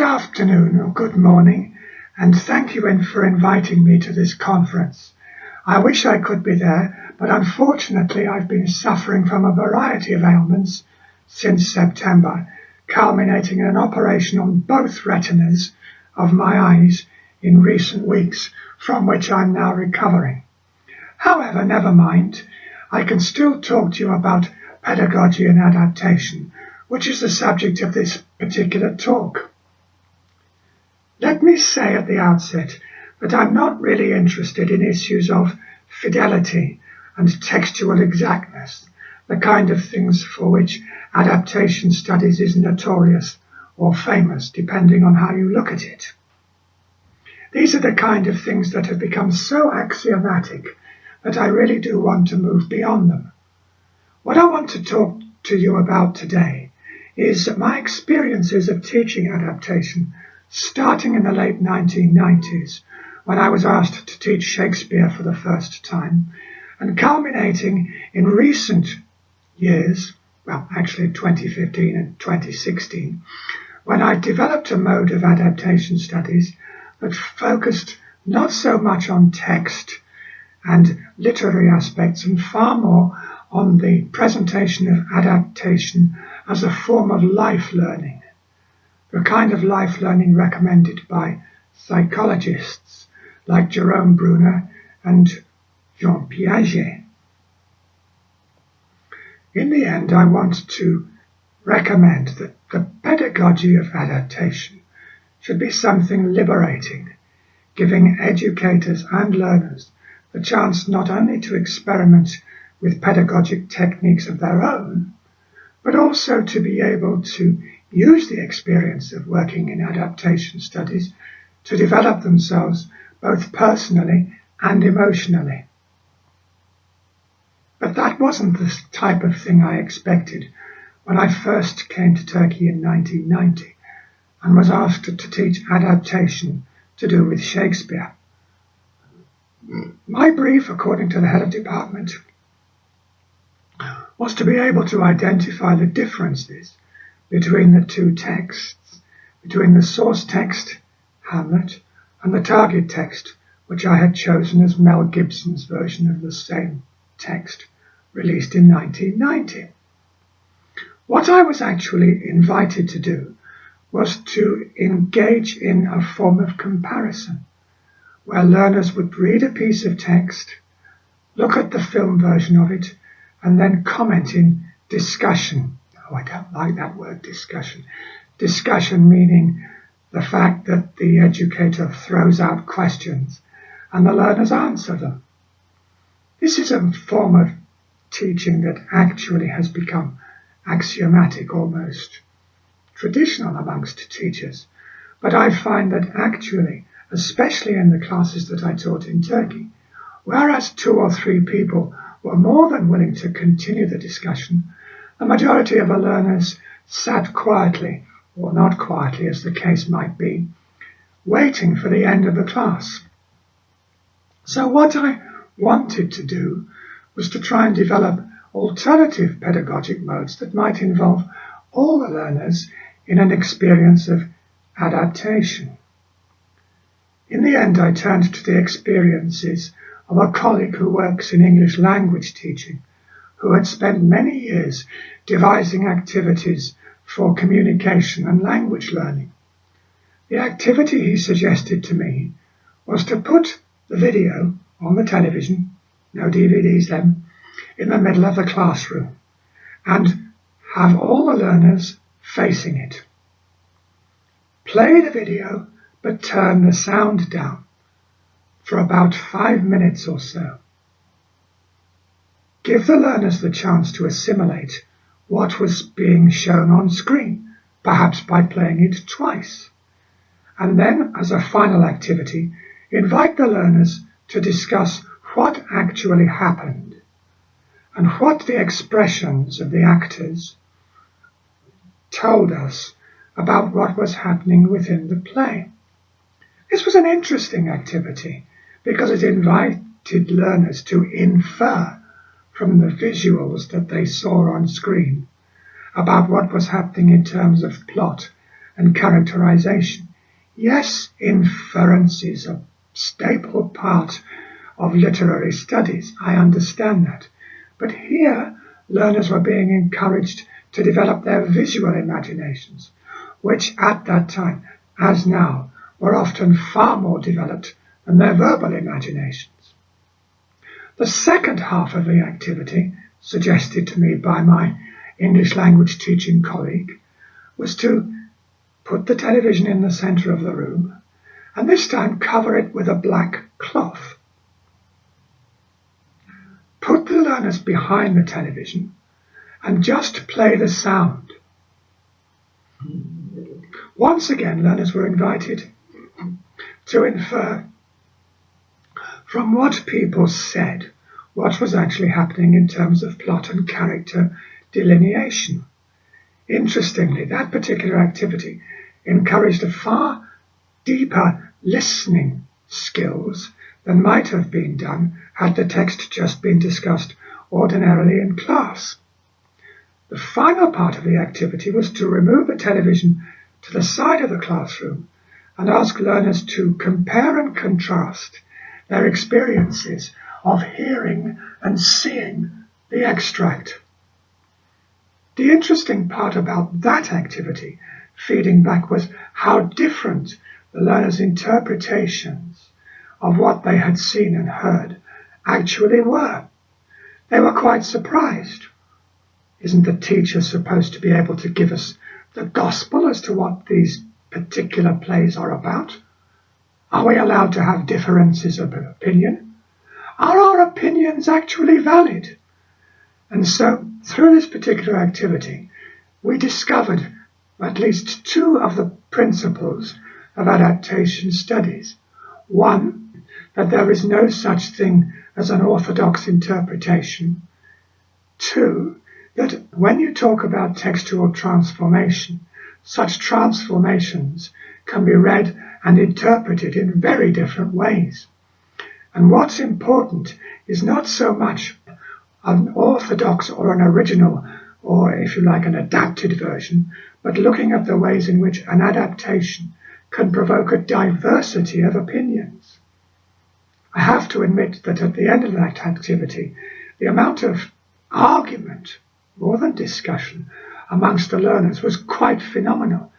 Good afternoon or good morning, and thank you for inviting me to this conference. I wish I could be there, but unfortunately I've been suffering from a variety of ailments since September, culminating in an operation on both retinas of my eyes in recent weeks, from which I'm now recovering. However, never mind, I can still talk to you about pedagogy and adaptation, which is the subject of this particular talk. Let me say at the outset that I'm not really interested in issues of fidelity and textual exactness, the kind of things for which adaptation studies is notorious or famous, depending on how you look at it. These are the kind of things that have become so axiomatic that I really do want to move beyond them. What I want to talk to you about today is my experiences of teaching adaptation, starting in the late 1990s, when I was asked to teach Shakespeare for the first time, and culminating in recent years, well, actually 2015 and 2016, when I developed a mode of adaptation studies that focused not so much on text and literary aspects and far more on the presentation of adaptation as a form of life learning, the kind of life learning recommended by psychologists like Gerome Bruner and Jean Piaget. In the end, I want to recommend that the pedagogy of adaptation should be something liberating, giving educators and learners the chance not only to experiment with pedagogic techniques of their own, but also to be able to use the experience of working in adaptation studies to develop themselves both personally and emotionally. But that wasn't the type of thing I expected when I first came to Turkey in 1990 and was asked to teach adaptation to do with Shakespeare. My brief, according to the head of department, was to be able to identify the differences between the two texts, between the source text, Hamlet, and the target text, which I had chosen as Mel Gibson's version of the same text, released in 1990. What I was actually invited to do was to engage in a form of comparison, where learners would read a piece of text, look at the film version of it, and then comment in discussion. Oh, I don't like that word, discussion. Discussion meaning the fact that the educator throws out questions and the learners answer them. This is a form of teaching that actually has become axiomatic, almost traditional amongst teachers. But I find that actually, especially in the classes that I taught in Turkey, whereas 2 or 3 people were more than willing to continue the discussion, the majority of the learners sat quietly, or not quietly as the case might be, waiting for the end of the class. So what I wanted to do was to try and develop alternative pedagogic modes that might involve all the learners in an experience of adaptation. In the end, I turned to the experiences of a colleague who works in English language teaching, who had spent many years devising activities for communication and language learning. The activity he suggested to me was to put the video on the television, no DVDs then, in the middle of the classroom and have all the learners facing it. Play the video, but turn the sound down for about 5 minutes or so. Give the learners the chance to assimilate what was being shown on screen, perhaps by playing it twice. And then, as a final activity, invite the learners to discuss what actually happened and what the expressions of the actors told us about what was happening within the play. This was an interesting activity because it invited learners to infer from the visuals that they saw on screen about what was happening in terms of plot and characterization. Yes, inference is a staple part of literary studies, I understand that. But here, learners were being encouraged to develop their visual imaginations, which at that time, as now, were often far more developed than their verbal imaginations. The second half of the activity, suggested to me by my English language teaching colleague, was to put the television in the center of the room, and this time cover it with a black cloth. Put the learners behind the television and just play the sound. Once again, learners were invited to infer from what people said what was actually happening in terms of plot and character delineation. Interestingly, that particular activity encouraged a far deeper listening skills than might have been done had the text just been discussed ordinarily in class. The final part of the activity was to remove the television to the side of the classroom and ask learners to compare and contrast their experiences of hearing and seeing the extract. The interesting part about that activity, feeding back, was how different the learners' interpretations of what they had seen and heard actually were. They were quite surprised. Isn't the teacher supposed to be able to give us the gospel as to what these particular plays are about? Are we allowed to have differences of opinion? Are our opinions actually valid? And so, through this particular activity, we discovered at least two of the principles of adaptation studies. One, that there is no such thing as an orthodox interpretation. Two, that when you talk about textual transformation, such transformations can be read and interpreted in very different ways. And what's important is not so much an orthodox or an original, or if you like, an adapted version, but looking at the ways in which an adaptation can provoke a diversity of opinions. I have to admit that at the end of that activity, the amount of argument, more than discussion, amongst the learners was quite phenomenal,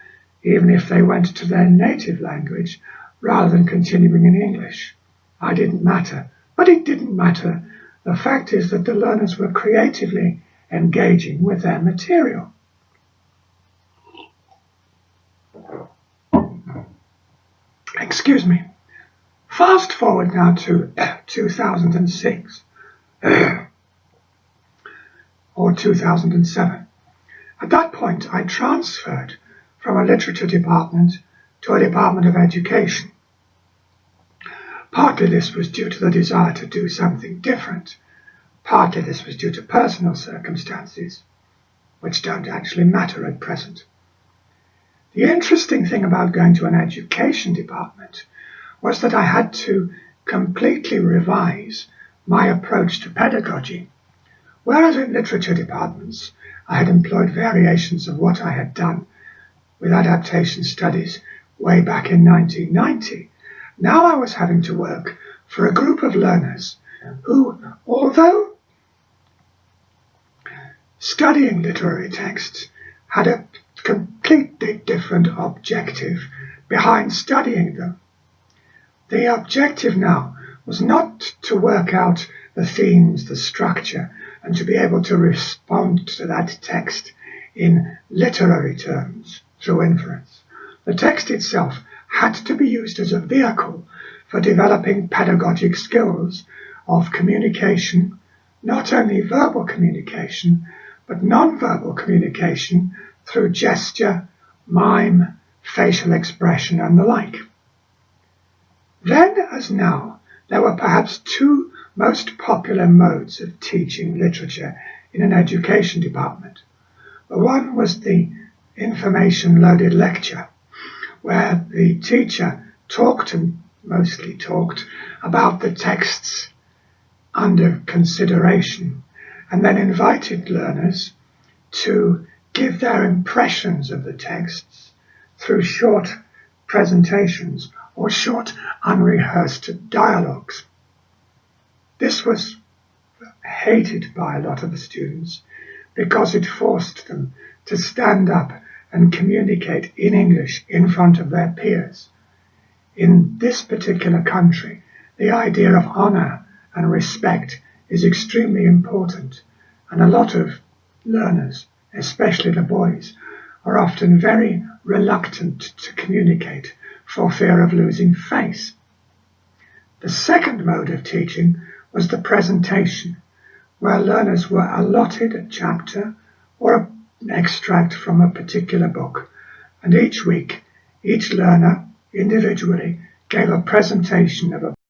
even if they went to their native language rather than continuing in English. I didn't matter, but it didn't matter. The fact is that the learners were creatively engaging with their material. Excuse me. Fast forward now to 2006 or 2007. At that point, I transferred from a literature department to a department of education. Partly this was due to the desire to do something different. Partly this was due to personal circumstances, which don't actually matter at present. The interesting thing about going to an education department was that I had to completely revise my approach to pedagogy. Whereas in literature departments, I had employed variations of what I had done with adaptation studies way back in 1990, now I was having to work for a group of learners who, although studying literary texts, had a completely different objective behind studying them. The objective now was not to work out the themes, the structure, and to be able to respond to that text in literary terms through inference. The text itself had to be used as a vehicle for developing pedagogic skills of communication, not only verbal communication, but non-verbal communication through gesture, mime, facial expression, and the like. Then, as now, there were perhaps two most popular modes of teaching literature in an education department. The one was the information-loaded lecture, where the teacher mostly talked about the texts under consideration, and then invited learners to give their impressions of the texts through short presentations or short unrehearsed dialogues. This was hated by a lot of the students because it forced them to stand up and communicate in English in front of their peers. In this particular country, the idea of honor and respect is extremely important, and a lot of learners, especially the boys, are often very reluctant to communicate for fear of losing face. The second mode of teaching was the presentation, where learners were allotted a chapter or an extract from a particular book, and each week each learner individually gave a presentation of a